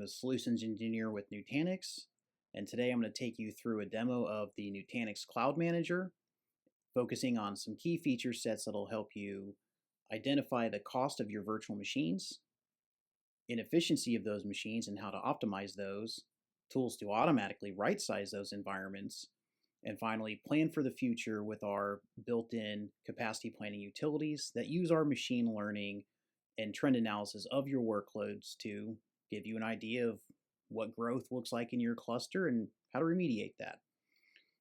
a solutions engineer with Nutanix, and today I'm going to take you through a demo of the Nutanix Cloud Manager, focusing on some key feature sets that'll help you identify the cost of your virtual machines, inefficiency of those machines and how to optimize those, tools to automatically right-size those environments, and finally, plan for the future with our built-in capacity planning utilities that use our machine learning and trend analysis of your workloads to give you an idea of what growth looks like in your cluster and how to remediate that.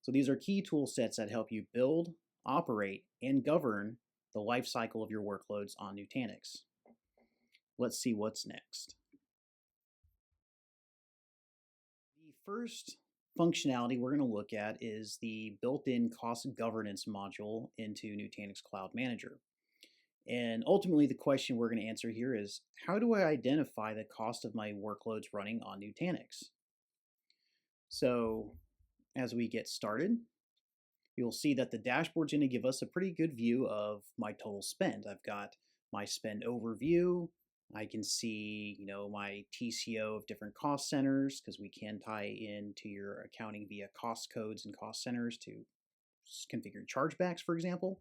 So these are key tool sets that help you build, operate, and govern the life cycle of your workloads on Nutanix. Let's see what's next. The first functionality we're going to look at is the built-in cost governance module into Nutanix Cloud Manager. And ultimately, the question we're going to answer here is, how do I identify the cost of my workloads running on Nutanix? So as we get started, you'll see that the dashboard's going to give us a pretty good view of my total spend. I've got my spend overview. I can see, my TCO of different cost centers, because we can tie into your accounting via cost codes and cost centers to configure chargebacks, for example.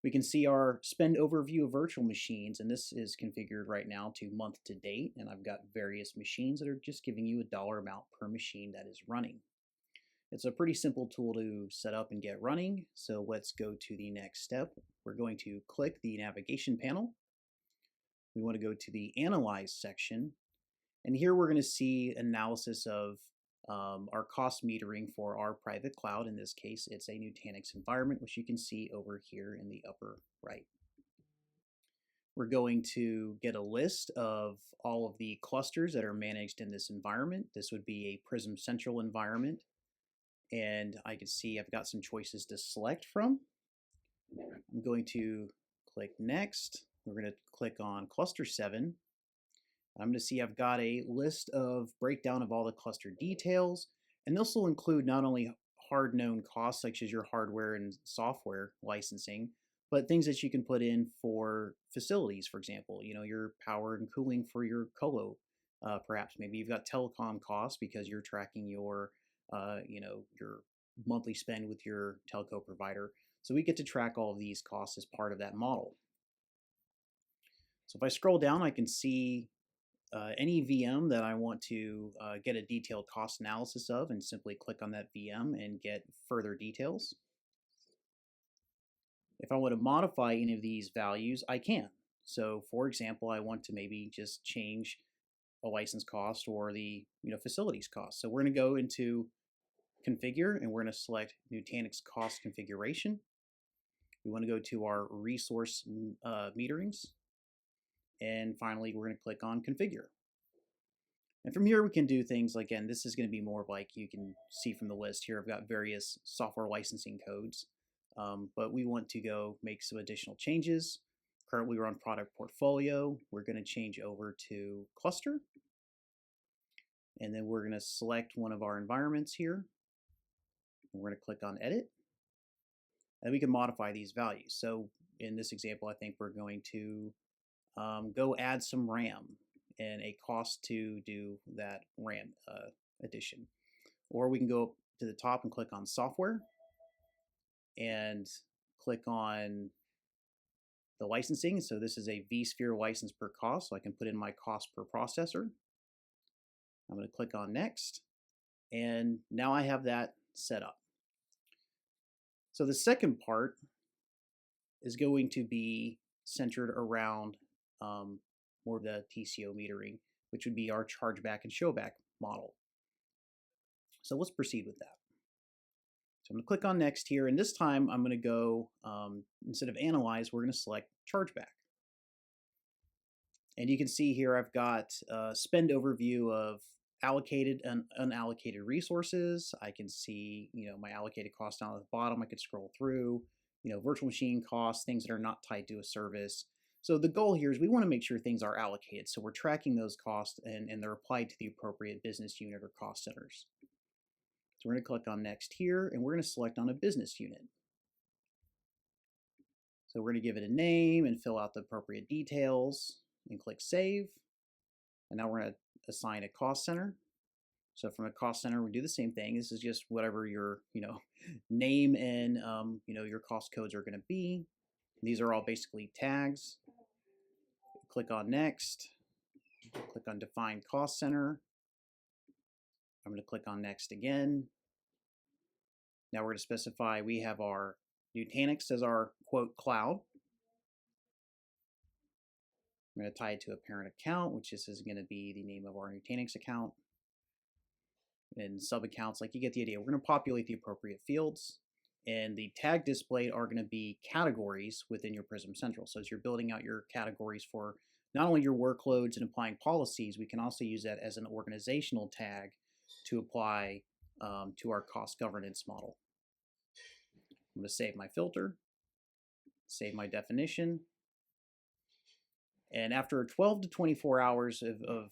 We can see our spend overview of virtual machines, and this is configured right now to month to date, and I've got various machines that are just giving you a dollar amount per machine that is running. It's a pretty simple tool to set up and get running, so let's go to the next step. We're going to click the navigation panel. We want to go to the Analyze section, and here we're going to see analysis of our cost metering for our private cloud. In this case, it's a Nutanix environment, which you can see over here in the upper right. We're going to get a list of all of the clusters that are managed in this environment. This would be a Prism Central environment, and I can see I've got some choices to select from. I'm going to click Next. We're going to click on Cluster 7. I'm going to see I've got a list of breakdown of all the cluster details, and this will include not only hard known costs such as your hardware and software licensing, but things that you can put in for facilities, for example, your power and cooling for your colo. Perhaps maybe you've got telecom costs because you're tracking your monthly spend with your telco provider. So we get to track all of these costs as part of that model. So if I scroll down, I can see any VM that I want to get a detailed cost analysis of, and simply click on that VM and get further details. If I want to modify any of these values, I can. So for example, I want to maybe just change a license cost or the facilities cost. So we're going to go into Configure, and we're going to select Nutanix Cost Configuration. We want to go to our resource meterings. And finally, we're going to click on Configure. And from here, we can do things like, again, this is going to be more like you can see from the list here. I've got various software licensing codes, but we want to go make some additional changes. Currently, we're on product portfolio. We're going to change over to cluster. And then we're going to select one of our environments here. And we're going to click on Edit. And we can modify these values. So in this example, I think we're going to go add some RAM and a cost to do that RAM addition. Or we can go to the top and click on Software and click on the licensing. So this is a vSphere license per cost, so I can put in my cost per processor. I'm going to click on Next, and now I have that set up. So the second part is going to be centered around more of the TCO metering, which would be our chargeback and showback model. So let's proceed with that. So I'm going to click on Next here, and this time I'm going to go, instead of Analyze, we're going to select Chargeback. And you can see here I've got a spend overview of allocated and unallocated resources. I can see, my allocated cost down at the bottom. I could scroll through, virtual machine costs, things that are not tied to a service. So the goal here is we want to make sure things are allocated. So we're tracking those costs and they're applied to the appropriate business unit or cost centers. So we're going to click on Next here, and we're going to select on a business unit. So we're going to give it a name and fill out the appropriate details and click Save. And now we're going to assign a cost center. So from a cost center, we do the same thing. This is just whatever your name and your cost codes are going to be. These are all basically tags. Click on next. Click on define cost center. I'm going to click on next again. Now we're going to specify we have our Nutanix as our quote cloud. I'm going to tie it to a parent account, which is going to be the name of our Nutanix account. And sub accounts, like you get the idea. We're going to populate the appropriate fields, and the tag displayed are going to be categories within your Prism Central. So as you're building out your categories for not only your workloads and applying policies, we can also use that as an organizational tag to apply to our cost governance model. I'm going to save my filter, save my definition, and after 12 to 24 hours of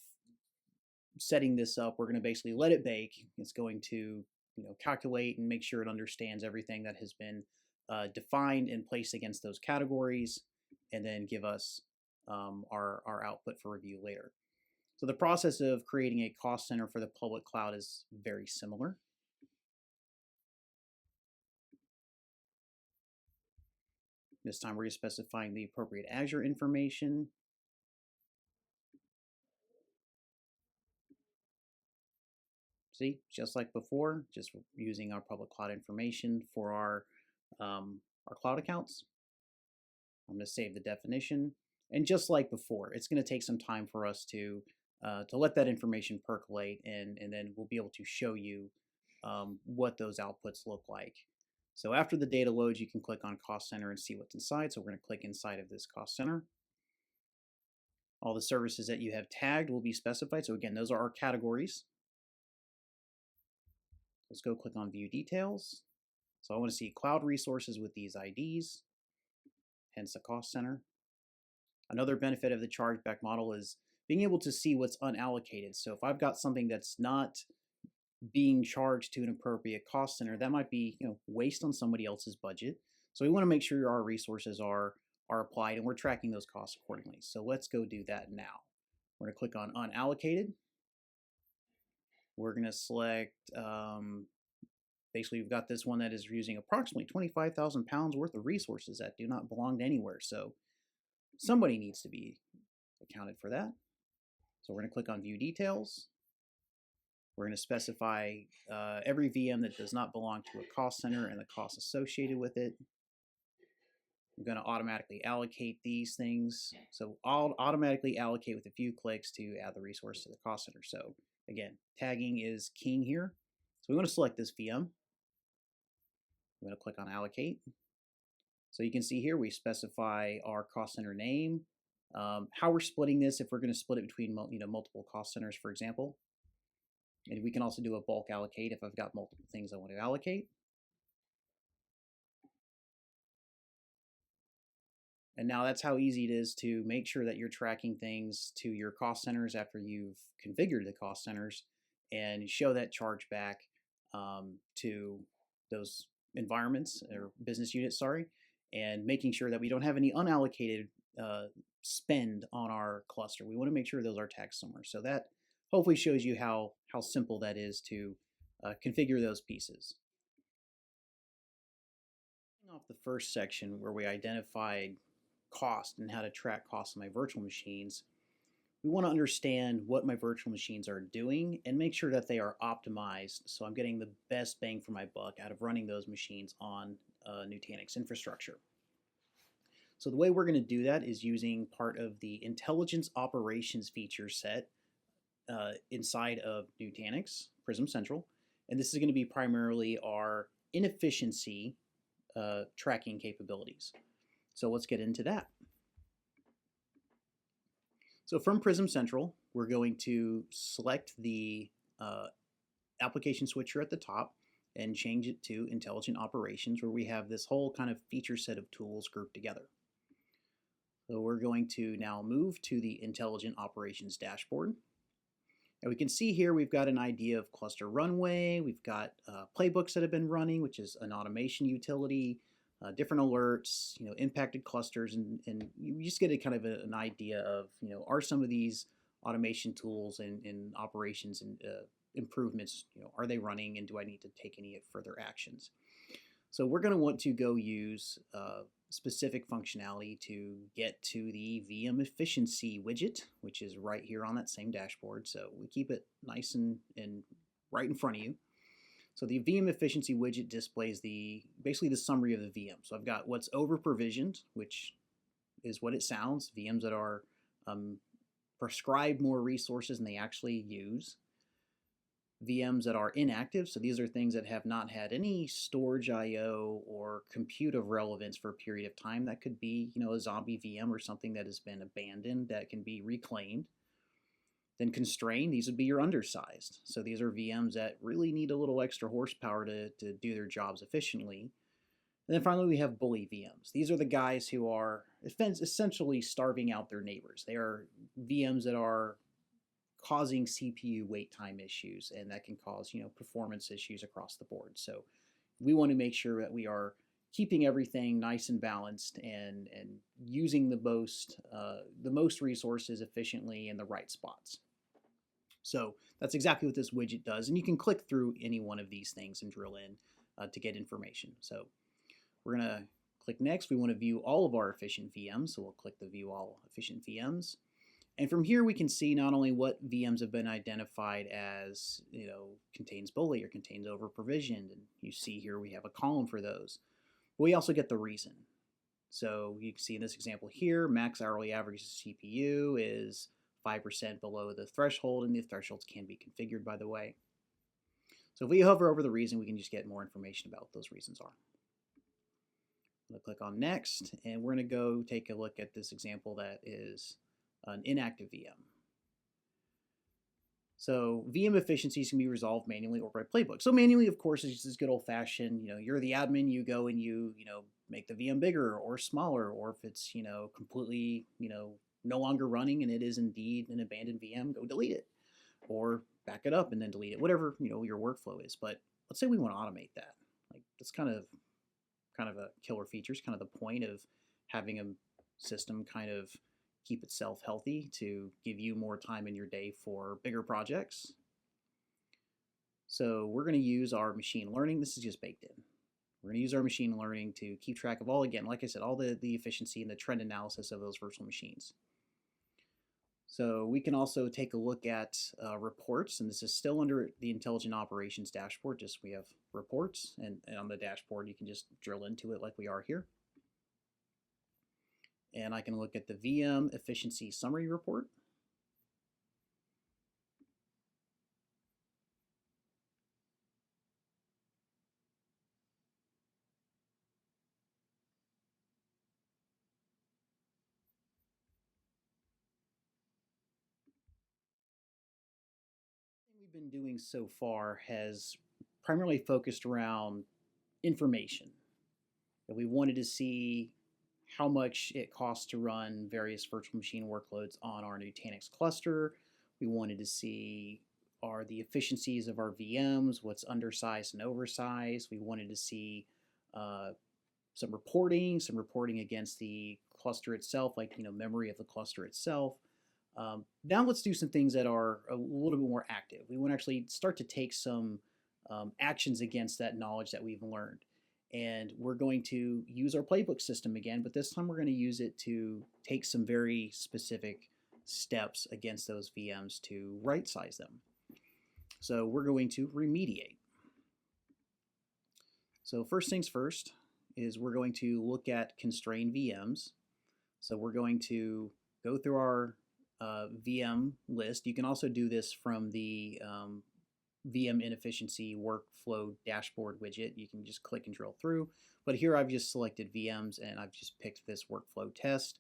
setting this up, we're going to basically let it bake. It's going to calculate and make sure it understands everything that has been defined and placed against those categories, and then give us our output for review later. So the process of creating a cost center for the public cloud is very similar. This time we're just specifying the appropriate Azure information. See, just like before, just using our public cloud information for our cloud accounts. I'm going to save the definition, and just like before, it's going to take some time for us to let that information percolate, and then we'll be able to show you what those outputs look like. So after the data loads, you can click on Cost Center and see what's inside. So we're going to click inside of this Cost Center. All the services that you have tagged will be specified. So again, those are our categories. Let's go click on View Details. So I want to see cloud resources with these IDs, hence the cost center. Another benefit of the chargeback model is being able to see what's unallocated. So if I've got something that's not being charged to an appropriate cost center, that might be waste on somebody else's budget. So we want to make sure our resources are applied and we're tracking those costs accordingly. So let's go do that now. We're going to click on Unallocated. We're going to select, basically we've got this one that is using approximately 25,000 pounds worth of resources that do not belong to anywhere. So somebody needs to be accounted for that. So we're going to click on View Details. We're going to specify every VM that does not belong to a cost center and the costs associated with it. I'm going to automatically allocate these things. So I'll automatically allocate with a few clicks to add the resource to the cost center. So again, tagging is king here. So we want to select this VM. I'm going to click on Allocate. So you can see here we specify our cost center name, how we're splitting this, if we're going to split it between multiple cost centers, for example. And we can also do a bulk allocate if I've got multiple things I want to allocate. And now that's how easy it is to make sure that you're tracking things to your cost centers after you've configured the cost centers, and show that charge back to those environments or business units, sorry, and making sure that we don't have any unallocated spend on our cluster. We want to make sure those are tagged somewhere. So that hopefully shows you how simple that is to configure those pieces. Off the first section where we identified cost and how to track costs on my virtual machines, we want to understand what my virtual machines are doing and make sure that they are optimized so I'm getting the best bang for my buck out of running those machines on Nutanix infrastructure. So the way we're going to do that is using part of the intelligence operations feature set inside of Nutanix Prism Central, and this is going to be primarily our inefficiency tracking capabilities. So let's get into that. So from Prism Central, we're going to select the application switcher at the top and change it to Intelligent Operations, where we have this whole kind of feature set of tools grouped together. So we're going to now move to the Intelligent Operations dashboard. And we can see here we've got an idea of cluster runway, we've got playbooks that have been running, which is an automation utility, different alerts, impacted clusters, and you just get a kind of an idea of, are some of these automation tools and operations and improvements, are they running, and do I need to take any further actions? So we're going to want to go use specific functionality to get to the VM efficiency widget, which is right here on that same dashboard. So we keep it nice and right in front of you. So the VM efficiency widget displays basically the summary of the VM. So I've got what's over provisioned, which is what it sounds, VMs that are prescribed more resources than they actually use. VMs that are inactive, so these are things that have not had any storage I/O or compute of relevance for a period of time. That could be, a zombie VM or something that has been abandoned that can be reclaimed. Then constrained, these would be your undersized. So these are VMs that really need a little extra horsepower to do their jobs efficiently. And then finally, we have bully VMs. These are the guys who are essentially starving out their neighbors. They are VMs that are causing CPU wait time issues, and that can cause, performance issues across the board. So we want to make sure that we are keeping everything nice and balanced and using the most resources efficiently in the right spots. So that's exactly what this widget does, and you can click through any one of these things and drill in to get information. So we're going to click next. We want to view all of our efficient VMs, so we'll click the View All Efficient VMs. And from here we can see not only what VMs have been identified as, contains bully or contains over provisioned, and you see here we have a column for those. But we also get the reason. So you can see in this example here, max hourly average CPU is 5% below the threshold, and the thresholds can be configured, by the way. So if we hover over the reason, we can just get more information about what those reasons are. I'm going to click on next, and we're going to go take a look at this example that is an inactive VM. So VM efficiencies can be resolved manually or by Playbooks. So manually, of course, is just good old-fashioned, you're the admin, you go and you make the VM bigger or smaller, or if it's, completely, no longer running and it is indeed an abandoned VM, go delete it or back it up and then delete it, whatever, your workflow is. But let's say we want to automate that. Like, that's kind of a killer feature. It's kind of the point of having a system kind of keep itself healthy to give you more time in your day for bigger projects. So we're going to use our machine learning. This is just baked in. We're going to use our machine learning to keep track of again, like I said, all the efficiency and the trend analysis of those virtual machines. So we can also take a look at reports, and this is still under the Intelligent Operations dashboard. Just we have reports, and on the dashboard you can just drill into it like we are here. And I can look at the VM efficiency summary report. What we've been doing so far has primarily focused around information. And we wanted to see how much it costs to run various virtual machine workloads on our Nutanix cluster. We wanted to see are the efficiencies of our VMs, what's undersized and oversized. We wanted to see some reporting against the cluster itself, like memory of the cluster itself. Now let's do some things that are a little bit more active. We want to actually start to take some actions against that knowledge that we've learned. And we're going to use our playbook system again, but this time we're going to use it to take some very specific steps against those VMs to right-size them. So we're going to remediate. So first things first is we're going to look at constrained VMs. So we're going to go through our VM list. You can also do this from the VM inefficiency workflow dashboard widget. You can just click and drill through. But here I've just selected VMs and I've just picked this workflow test.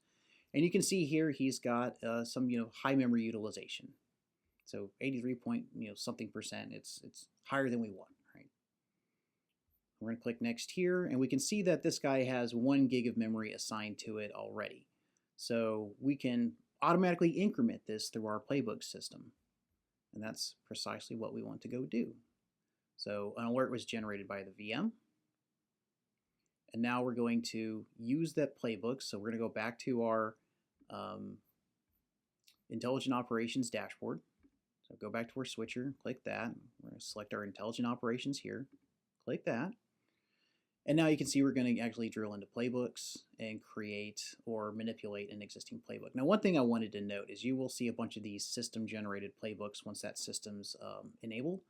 And you can see here he's got some high memory utilization. So 83 point something percent. It's higher than we want, right? We're going to click next here, and we can see that this guy has 1 gig of memory assigned to it already. So we can automatically increment this through our playbook system. And that's precisely what we want to go do. So an alert was generated by the VM. And now we're going to use that playbook. So we're going to go back to our Intelligent Operations dashboard. So go back to our switcher, click that. We're going to select our Intelligent Operations here, click that. And now you can see we're going to actually drill into playbooks and create or manipulate an existing playbook. Now, one thing I wanted to note is you will see a bunch of these system-generated playbooks once that system's enabled.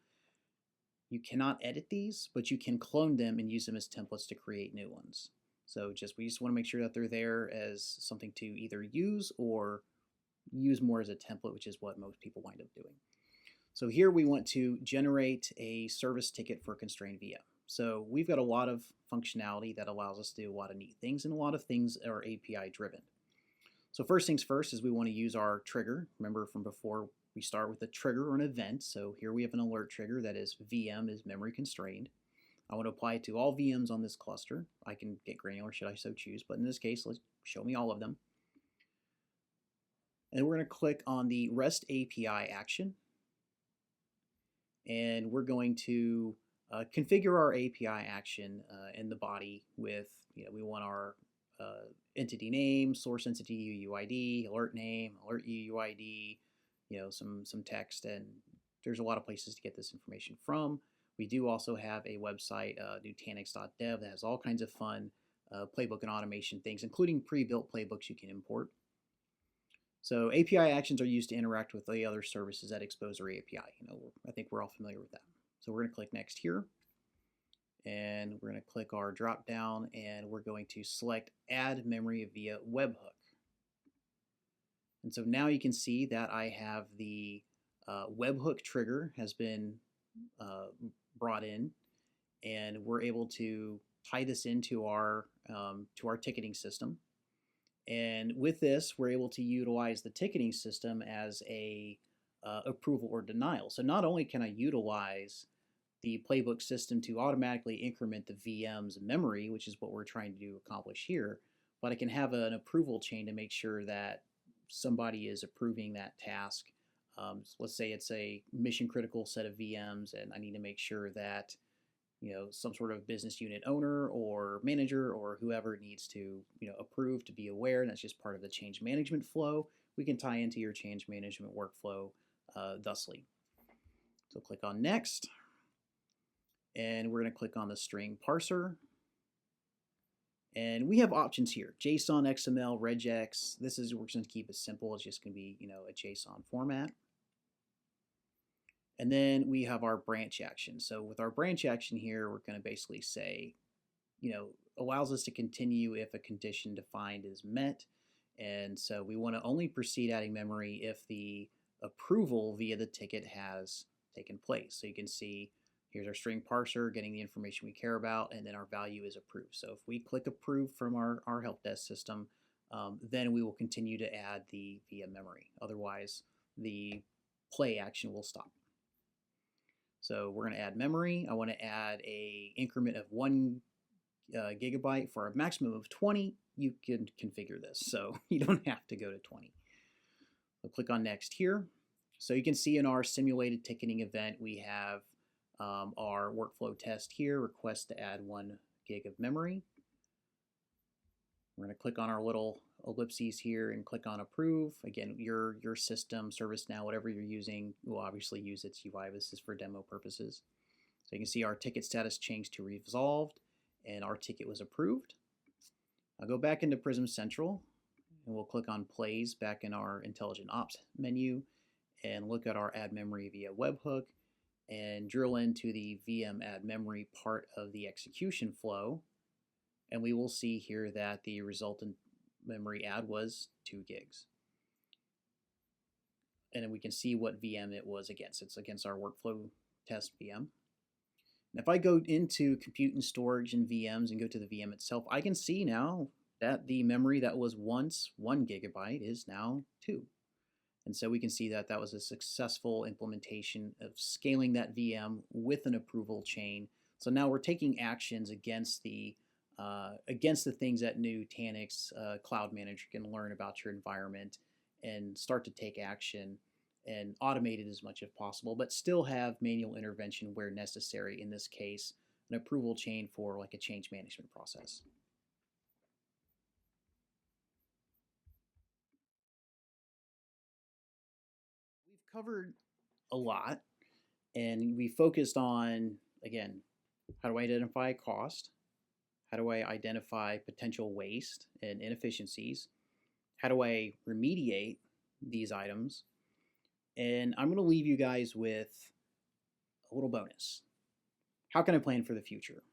You cannot edit these, but you can clone them and use them as templates to create new ones. So we just want to make sure that they're there as something to either use or use more as a template, which is what most people wind up doing. So here we want to generate a service ticket for constrained VM. So we've got a lot of functionality that allows us to do a lot of neat things, and a lot of things are API driven. So first things first is we want to use our trigger. Remember from before, we start with a trigger or an event. So here we have an alert trigger that is VM is memory constrained. I want to apply it to all VMs on this cluster. I can get granular should I so choose, but in this case, let's show me all of them. And we're going to click on the REST API action. And we're going to configure our API action in the body with, we want our entity name, source entity UUID, alert name, alert UUID, some text, and there's a lot of places to get this information from. We do also have a website, nutanix.dev, that has all kinds of fun playbook and automation things, including pre-built playbooks you can import. So API actions are used to interact with the other services that expose our API. I think we're all familiar with that. So we're going to click next here, and we're going to click our drop down, and we're going to select add memory via webhook. And so now you can see that I have the webhook trigger has been brought in, and we're able to tie this into our ticketing system. And with this, we're able to utilize the ticketing system as a approval or denial. So not only can I utilize the playbook system to automatically increment the VM's memory, which is what we're trying to accomplish here, but I can have an approval chain to make sure that somebody is approving that task. So let's say it's a mission critical set of VMs, and I need to make sure that some sort of business unit owner or manager or whoever needs to approve to be aware, and that's just part of the change management flow. We can tie into your change management workflow thusly. So click on next, and we're going to click on the string parser. And we have options here: JSON, XML, regex. We're just going to keep it simple. It's just going to be a JSON format. And then we have our branch action. So with our branch action here, we're going to basically say, allows us to continue if a condition defined is met. And so we want to only proceed adding memory if the approval via the ticket has taken place. So you can see here's our string parser getting the information we care about, and then our value is approved. So if we click approve from our help desk system, then we will continue to add the via memory. Otherwise, the play action will stop. So we're going to add memory. I want to add a increment of 1 gigabyte for a maximum of 20. You can configure this, so you don't have to go to 20. We'll click on next here. So you can see in our simulated ticketing event, we have our workflow test here, request to add 1 gig of memory. We're going to click on our little ellipses here and click on approve. Again, your system, ServiceNow, whatever you're using, will obviously use its UI. This is for demo purposes. So you can see our ticket status changed to resolved, and our ticket was approved. I'll go back into Prism Central, and we'll click on Plays back in our Intelligent Ops menu, and look at our add memory via webhook, and drill into the VM add memory part of the execution flow. And we will see here that the resultant memory add was 2 gigs. And then we can see what VM it was against. It's against our workflow test VM. And if I go into compute and storage and VMs and go to the VM itself, I can see now that the memory that was once 1 gigabyte is now 2. And so we can see that that was a successful implementation of scaling that VM with an approval chain. So now we're taking actions against the things that Nutanix Cloud Manager can learn about your environment and start to take action and automate it as much as possible, but still have manual intervention where necessary, in this case, an approval chain for like a change management process. covered a lot, and we focused on, again, how do I identify cost? How do I identify potential waste and inefficiencies? How do I remediate these items? And I'm going to leave you guys with a little bonus. How can I plan for the future?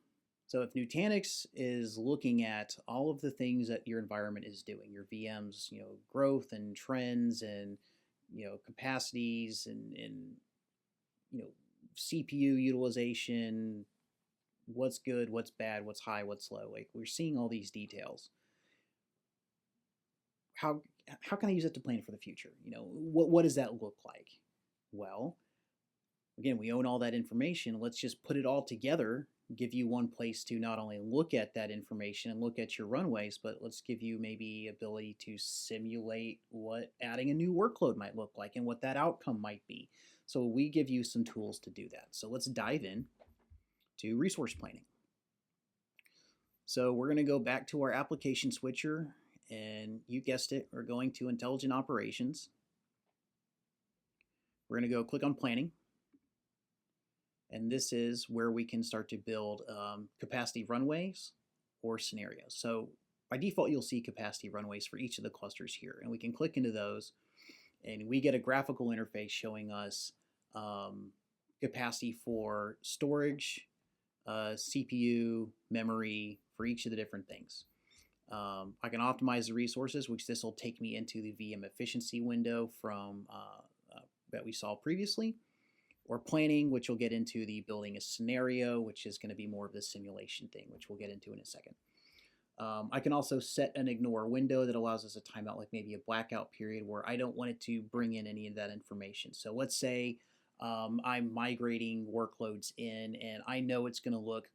So if Nutanix is looking at all of the things that your environment is doing, your VMs, growth and trends and, capacities and CPU utilization, what's good, what's bad, what's high, what's low. Like, we're seeing all these details. How can I use it to plan for the future? What does that look like? Well, again, we own all that information. Let's just put it all together, give you one place to not only look at that information and look at your runways, but let's give you maybe ability to simulate what adding a new workload might look like and what that outcome might be. So we give you some tools to do that. So let's dive in to resource planning. So we're going to go back to our application switcher, and you guessed it, we're going to intelligent operations. We're going to go click on planning. And this is where we can start to build capacity runways or scenarios. So by default, you'll see capacity runways for each of the clusters here. And we can click into those, and we get a graphical interface showing us capacity for storage, CPU, memory, for each of the different things. I can optimize the resources, which this will take me into the VM efficiency window from that we saw previously. Or planning, which will get into the building a scenario, which is going to be more of the simulation thing, which we'll get into in a second. I can also set an ignore window that allows us a timeout, like maybe a blackout period where I don't want it to bring in any of that information. So let's say I'm migrating workloads in and I know it's going to look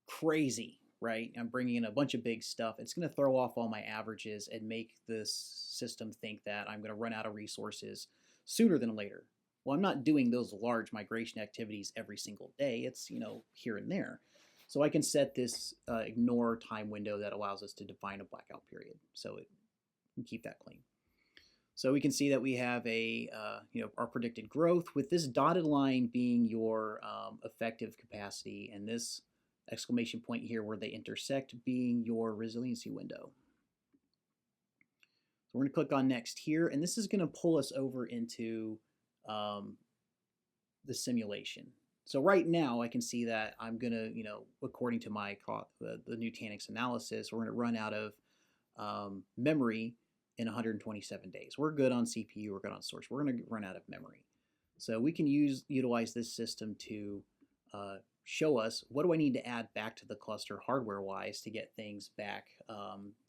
crazy, right? I'm bringing in a bunch of big stuff. It's going to throw off all my averages and make this system think that I'm going to run out of resources sooner than later. Well, I'm not doing those large migration activities every single day. It's, here and there. So I can set this ignore time window that allows us to define a blackout period. So it can keep that clean. So we can see that we have our predicted growth, with this dotted line being your effective capacity, and this exclamation point here where they intersect being your resiliency window. So we're going to click on next here, and this is going to pull us over into the simulation. So right now I can see that I'm going to, according to my the Nutanix analysis, we're going to run out of memory in 127 days. We're good on CPU, we're good on storage. We're going to run out of memory. So we can utilize this system to show us what do I need to add back to the cluster hardware-wise to get things back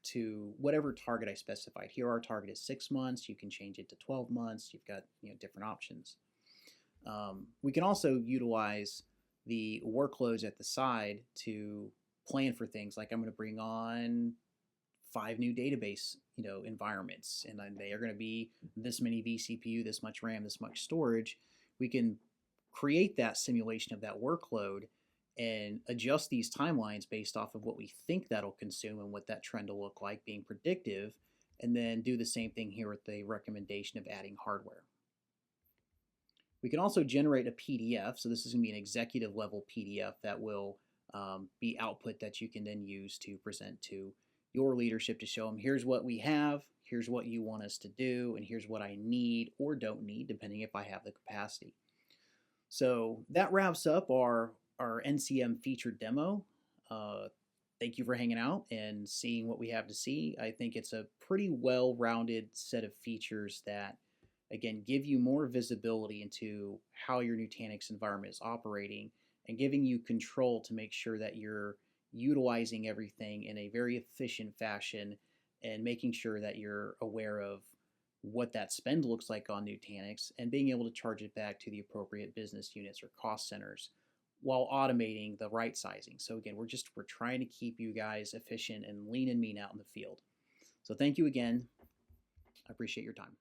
to whatever target I specified. Here our target is 6 months. You can change it to 12 months. You've got different options. We can also utilize the workloads at the side to plan for things like I'm going to bring on 5 new database environments, and they are going to be this many vCPU, this much RAM, this much storage. We can create that simulation of that workload and adjust these timelines based off of what we think that'll consume and what that trend will look like, being predictive, and then do the same thing here with the recommendation of adding hardware. We can also generate a PDF, so this is going to be an executive level PDF that will be output that you can then use to present to your leadership to show them, here's what we have, here's what you want us to do, and here's what I need or don't need, depending if I have the capacity. So that wraps up our NCM Feature Demo. Thank you for hanging out and seeing what we have to see. I think it's a pretty well-rounded set of features that, again, give you more visibility into how your Nutanix environment is operating and giving you control to make sure that you're utilizing everything in a very efficient fashion and making sure that you're aware of what that spend looks like on Nutanix and being able to charge it back to the appropriate business units or cost centers while automating the right sizing. So again, we're trying to keep you guys efficient and lean and mean out in the field. So thank you again. I appreciate your time.